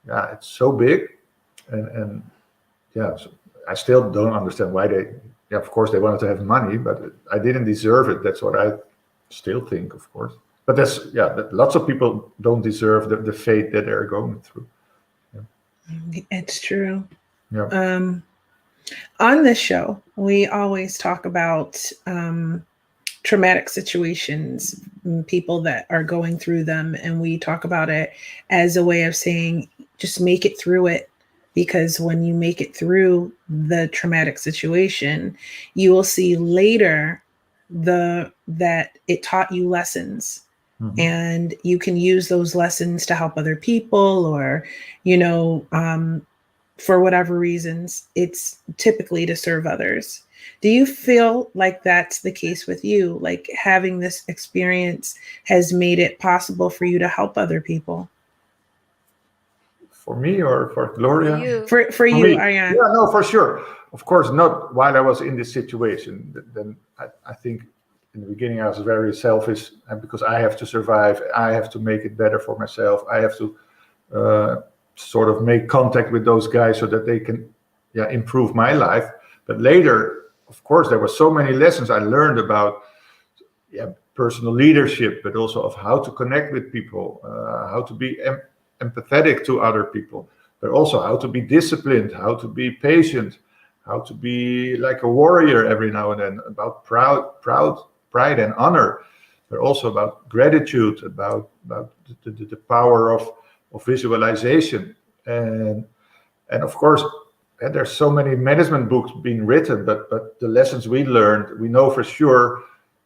yeah, it's so big, and yeah, so I still don't understand why they. Yeah, of course they wanted to have money, but I didn't deserve it. That's what I still think, of course. But that's yeah, lots of people don't deserve the fate that they're going through. Yeah. It's true. Yeah. On this show, we always talk about traumatic situations, people that are going through them, and we talk about it as a way of saying, just make it through it. Because when you make it through the traumatic situation, you will see later that it taught you lessons, and you can use those lessons to help other people, or for whatever reasons. It's typically to serve others. Do you feel like that's the case with you? Like having this experience has made it possible for you to help other people? For me or for Gloria? For you, me, Arjan. yeah, no, for sure. Of course, not while I was in this situation. Then I think in the beginning I was very selfish, and because I have to survive, I have to make it better for myself. I have to sort of make contact with those guys so that they can, yeah, improve my life. But later, of course, there were so many lessons I learned about, yeah, personal leadership, but also of how to connect with people, how to be empathetic to other people, but also how to be disciplined, how to be patient, how to be like a warrior every now and then, about pride and honor, but also about gratitude, about the power of visualization, and of course, and there's so many management books being written, but the lessons we learned, we know for sure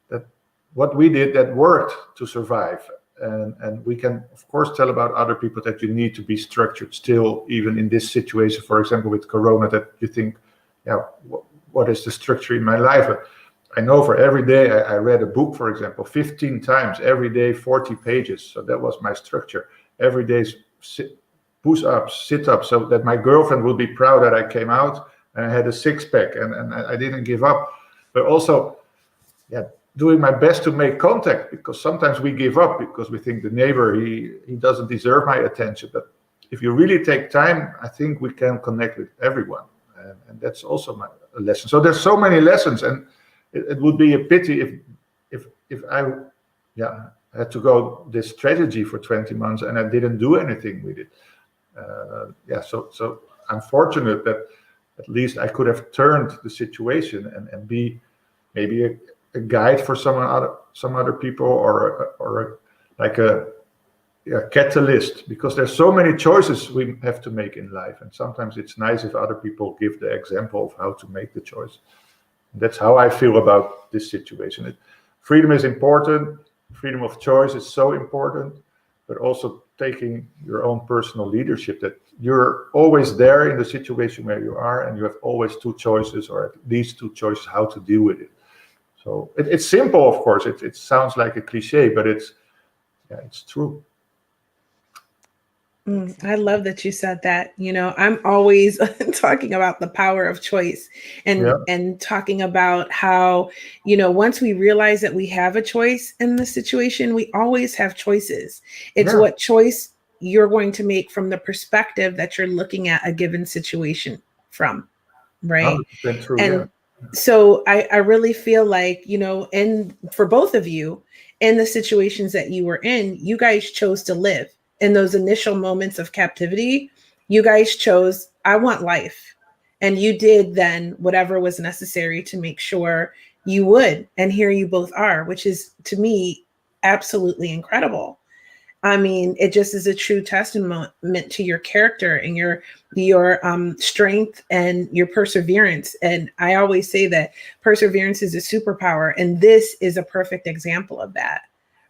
that what we did that worked to survive. And we can, of course, tell about other people that you need to be structured still, even in this situation, for example, with Corona, that you think, yeah, what is the structure in my life? I know for every day I read a book, for example, 15 times, every day, 40 pages. So that was my structure. Every day, push-ups, sit-ups, so that my girlfriend will be proud that I came out and I had a six-pack and I didn't give up. But also, yeah, doing my best to make contact, because sometimes we give up because we think the neighbor, he doesn't deserve my attention. But if you really take time, I think we can connect with everyone, and that's also a lesson. So there's so many lessons, and it would be a pity if I, yeah, had to go this strategy for 20 months and I didn't do anything with it. Yeah, so I'm fortunate that at least I could have turned the situation and be maybe a guide for some other people, or like a catalyst, because there's so many choices we have to make in life, and sometimes it's nice if other people give the example of how to make the choice. That's how I feel about this situation. Freedom is important. Freedom of choice is so important, but also taking your own personal leadership, that you're always there in the situation where you are, and you have always two choices, or at least two choices, how to deal with it. So it's simple, of course. It sounds like a cliche, but it's true. I love that you said that. I'm always talking about the power of choice, and talking about how, once we realize that we have a choice in the situation, we always have choices. It's what choice you're going to make from the perspective that you're looking at a given situation from, right? 100% true, and so I really feel like, and for both of you, in the situations that you were in, you guys chose to live. In those initial moments of captivity, you guys chose, I want life. And you did then whatever was necessary to make sure you would. And here you both are, which is, to me, absolutely incredible. I mean, it just is a true testament to your character and your strength and your perseverance. And I always say that perseverance is a superpower, and this is a perfect example of that,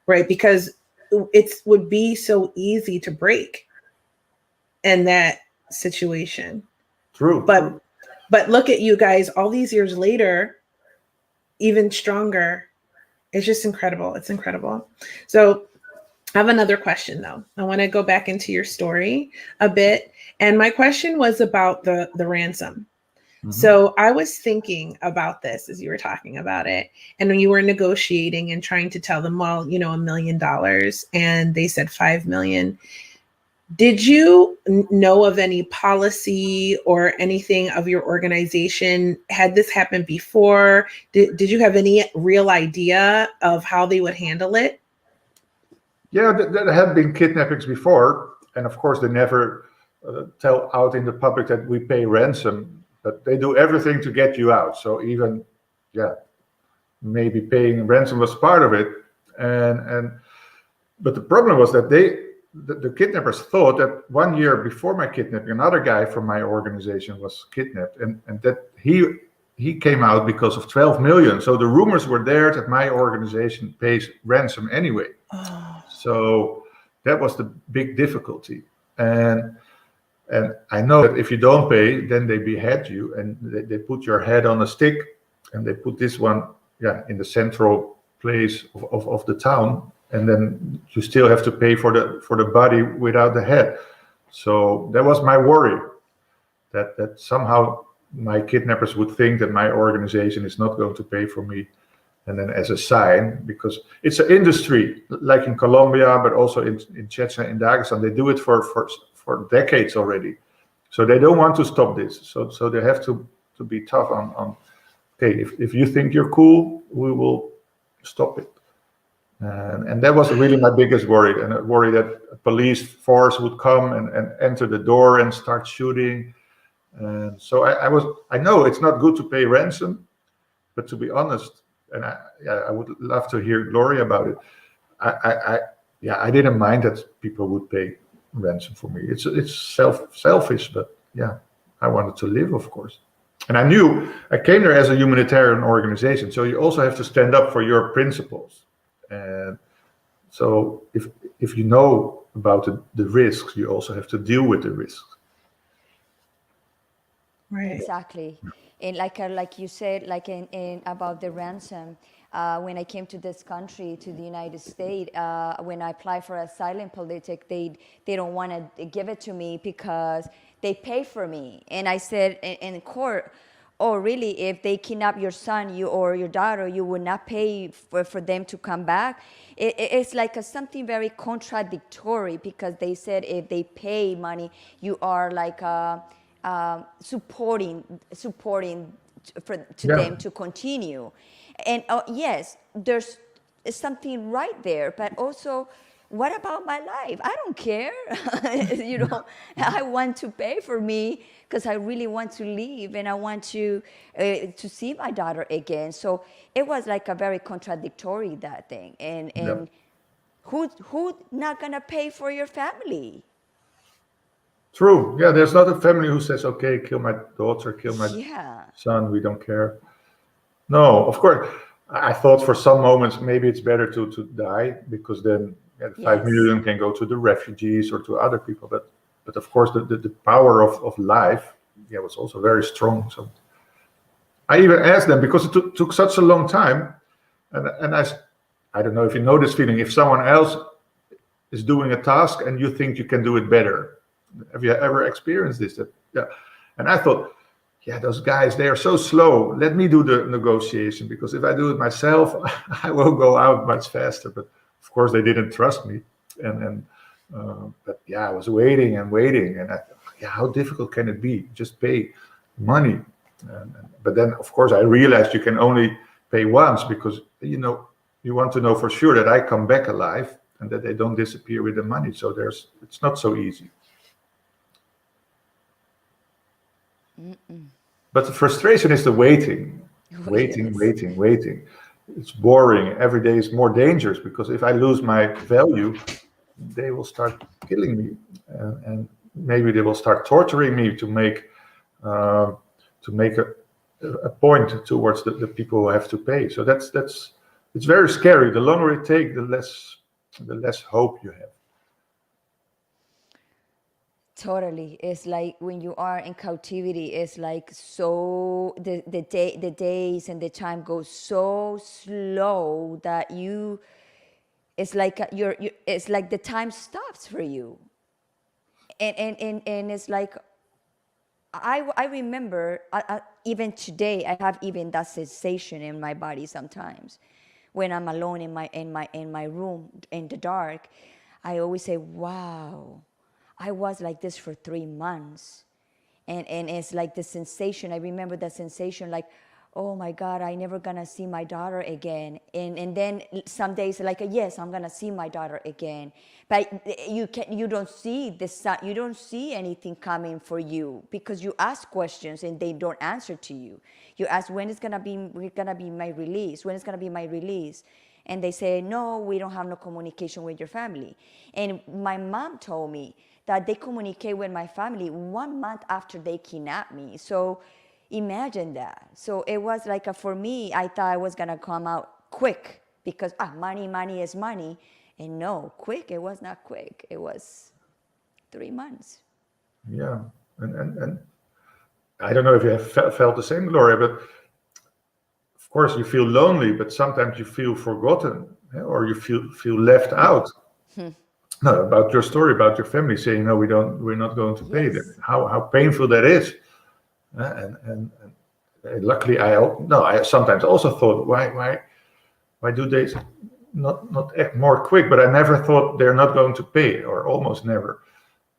right? Because it would be so easy to break in that situation. True. But look at you guys all these years later, even stronger. It's just incredible. It's incredible. So I have another question, though. I want to go back into your story a bit. And my question was about the ransom. So I was thinking about this as you were talking about it. And when you were negotiating and trying to tell them, well, $1 million, and they said 5 million. Did you know of any policy or anything of your organization? Had this happened before? Did you have any real idea of how they would handle it? Yeah, there had been kidnappings before, and of course they never tell out in the public that we pay ransom, but they do everything to get you out. So even, yeah, maybe paying ransom was part of it, and but the problem was that the kidnappers thought that 1 year before my kidnapping, another guy from my organization was kidnapped, and that he came out because of 12 million. So the rumors were there that my organization pays ransom anyway. Oh, So that was the big difficulty. And I know that if you don't pay, then they behead you, and they put your head on a stick, and they put this one, yeah, in the central place of the town, and then you still have to pay for the body without the head. So that was my worry, that somehow my kidnappers would think that my organization is not going to pay for me, and then as a sign, because it's an industry like in Colombia, but also in Chechnya, in Dagestan, they do it for decades already. So they don't want to stop this. So they have to be tough on okay, if you think you're cool, we will stop it. And that was really my biggest worry, and a worry that a police force would come and enter the door and start shooting. And so I know it's not good to pay ransom, but to be honest, and I would love to hear Gloria about it. I didn't mind that people would pay ransom for me. It's selfish, but yeah, I wanted to live, of course. And I knew I came there as a humanitarian organization, so you also have to stand up for your principles. And so if you know about the risks, you also have to deal with the risks. right. Exactly. And like you said, like in about the ransom, when I came to this country, to the United States, when I applied for asylum politic, they don't want to give it to me because they pay for me. And I said in court, oh, really? If they kidnap your son, you or your daughter, you would not pay for them to come back? It's like something very contradictory, because they said if they pay money, you are like supporting to Yeah. them to continue. And yes, there's something right there, but also, what about my life? I don't care. I want to pay for me because I really want to live, and I want to see my daughter again. So it was like a very contradictory, that thing. And Yeah. who not gonna pay for your family? True. Yeah, there's not a family who says, okay, kill my daughter, kill my Yeah. son, we don't care. No, of course. I thought for some moments maybe it's better to die, because then, yeah, the 5 Yes. million can go to the refugees or to other people. But of course the power of life, yeah, was also very strong. So I even asked them, because it took such a long time, and I don't know if you know this feeling, if someone else is doing a task and you think you can do it better. Have you ever experienced this? Yeah. And I thought, yeah, those guys, they are so slow. Let me do the negotiation, because if I do it myself, I will go out much faster. But of course, they didn't trust me. But yeah, I was waiting and waiting. And I thought, yeah, how difficult can it be? Just pay money. But then, of course, I realized you can only pay once, because, you want to know for sure that I come back alive and that they don't disappear with the money. So it's not so easy. But the frustration is the waiting, waiting, Yes. waiting, waiting. It's boring. Every day is more dangerous, because if I lose my value, they will start killing me, and maybe they will start torturing me to make a point towards the people who have to pay. So that's it's very scary. The longer it takes, the less hope you have. Totally. It's like when you are in captivity, it's like so the days and the time goes so slow that it's like it's like the time stops for you. And it's like I remember even today I have even that sensation in my body sometimes when I'm alone in my room in the dark. I always say, wow, I was like this for 3 months. And it's like the sensation, I remember the sensation like, oh my God, I never gonna see my daughter again. And then some days like, yes, I'm gonna see my daughter again. But you don't see the sun, you don't see anything coming for you, because you ask questions and they don't answer to you. You ask, when is gonna be my release? When is gonna be my release? And they say, no, we don't have no communication with your family. And my mom told me that they communicate with my family 1 month after they kidnapped me. So imagine that. So it was like, for me, I thought I was gonna come out quick, because money is money. And no, quick, it was not quick. It was 3 months. Yeah, and I don't know if you have felt the same, Gloria, but of course you feel lonely, but sometimes you feel forgotten, or you feel left out. No, about your story, about your family saying, no, we're not going to pay them. How painful that is. And luckily, I sometimes also thought, why do they not act more quick? But I never thought they're not going to pay, or almost never.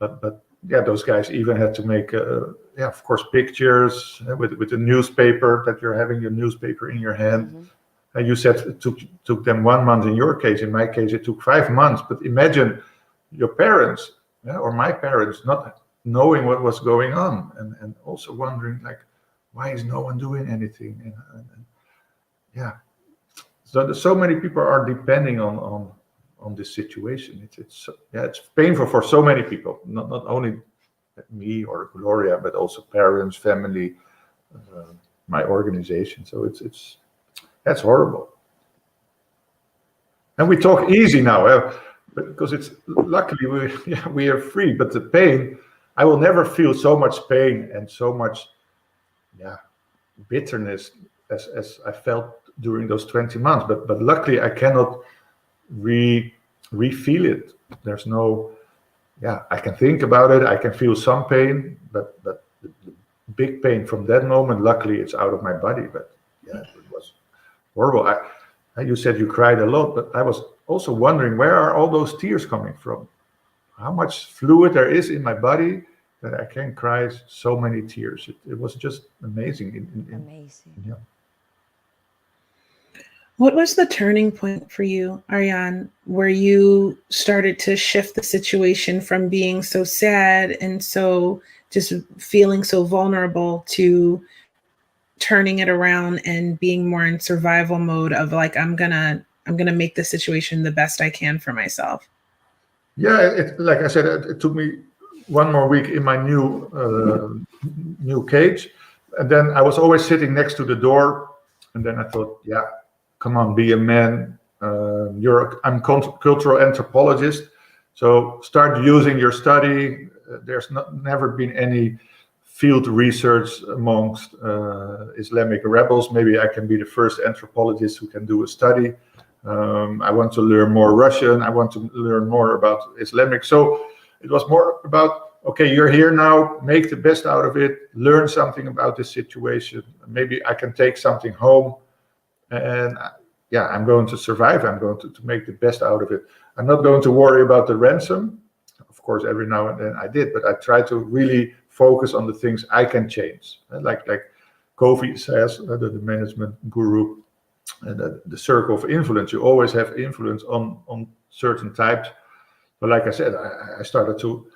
But yeah, those guys even had to make, of course, pictures with the newspaper, that you're having your newspaper in your hand. And you said it took them 1 month in your case. In my case, it took 5 months. But imagine your parents, or my parents, not knowing what was going on, and also wondering, like, why is no one doing anything? And yeah, so many people are depending on this situation. It's painful for so many people, not only me or Gloria, but also parents, family, my organization. So that's horrible. And we talk easy now, because it's luckily we are free. But the pain, I will never feel so much pain and so much bitterness as I felt during those 20 months. But luckily I cannot re-feel it. There's no, I can think about it, I can feel some pain, but the big pain from that moment, luckily it's out of my body. But it was horrible. You said you cried a lot, but I was also wondering, where are all those tears coming from? How much fluid there is in my body that I can cry so many tears. It was just amazing. Amazing. Yeah. What was the turning point for you, Arjan, where you started to shift the situation from being so sad and so just feeling so vulnerable to turning it around and being more in survival mode of like, I'm gonna make the situation the best I can for myself? Yeah, like I said, it took me 1 more week in my new cage, and then I was always sitting next to the door, and then I thought, come on, be a man. I'm cultural anthropologist, so start using your study. There's never been any field research amongst Islamic rebels. Maybe I can be the first anthropologist who can do a study. I want to learn more Russian. I want to learn more about Islamic. So it was more about, okay, you're here now, make the best out of it, learn something about this situation. Maybe I can take something home, and I'm going to survive. I'm going to make the best out of it. I'm not going to worry about the ransom. Of course, every now and then I did, but I try to really focus on the things I can change. Like Covey says, the management guru, the circle of influence. You always have influence on certain types. But like I said, I started to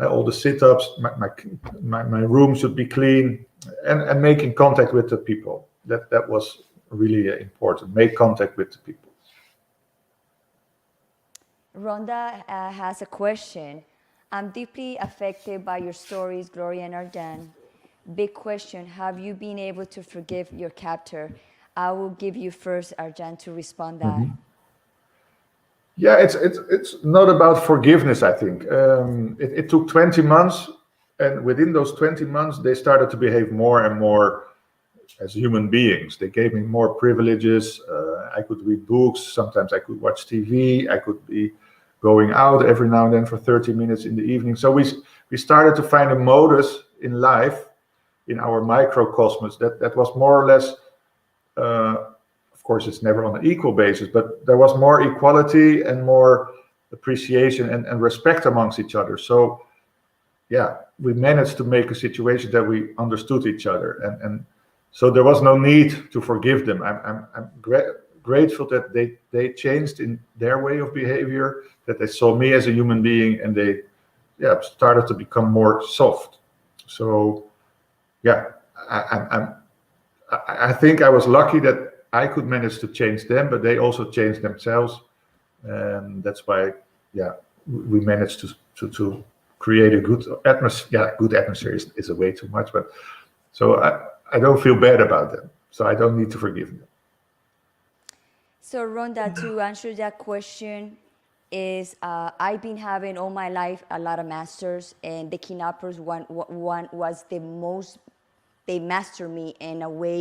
all the sit-ups. My room should be clean, and making contact with the people. That was really important. Make contact with the people. Rhonda has a question. I'm deeply affected by your stories, Gloria and Arjan. Big question. Have you been able to forgive your captor? I will give you first, Arjan, to respond that. Mm-hmm. Yeah, it's not about forgiveness, I think. It took 20 months, and within those 20 months, they started to behave more and more as human beings. They gave me more privileges. I could read books. Sometimes I could watch TV. I could be going out every now and then for 30 minutes in the evening. So we started to find a modus in life, in our microcosmos, that was more or less, of course, it's never on an equal basis, but there was more equality and more appreciation and respect amongst each other. So we managed to make a situation that we understood each other, and so there was no need to forgive them. I'm grateful that they changed in their way of behavior, that they saw me as a human being, and they started to become more soft. So I think I was lucky that I could manage to change them, but they also changed themselves, and that's why we managed to create a good atmosphere. Good atmosphere is a way too much, but so I don't feel bad about them, so I don't need to forgive them. So Rhonda, to answer that question, is I've been having all my life a lot of masters, and the kidnappers one was the most. They mastered me in a way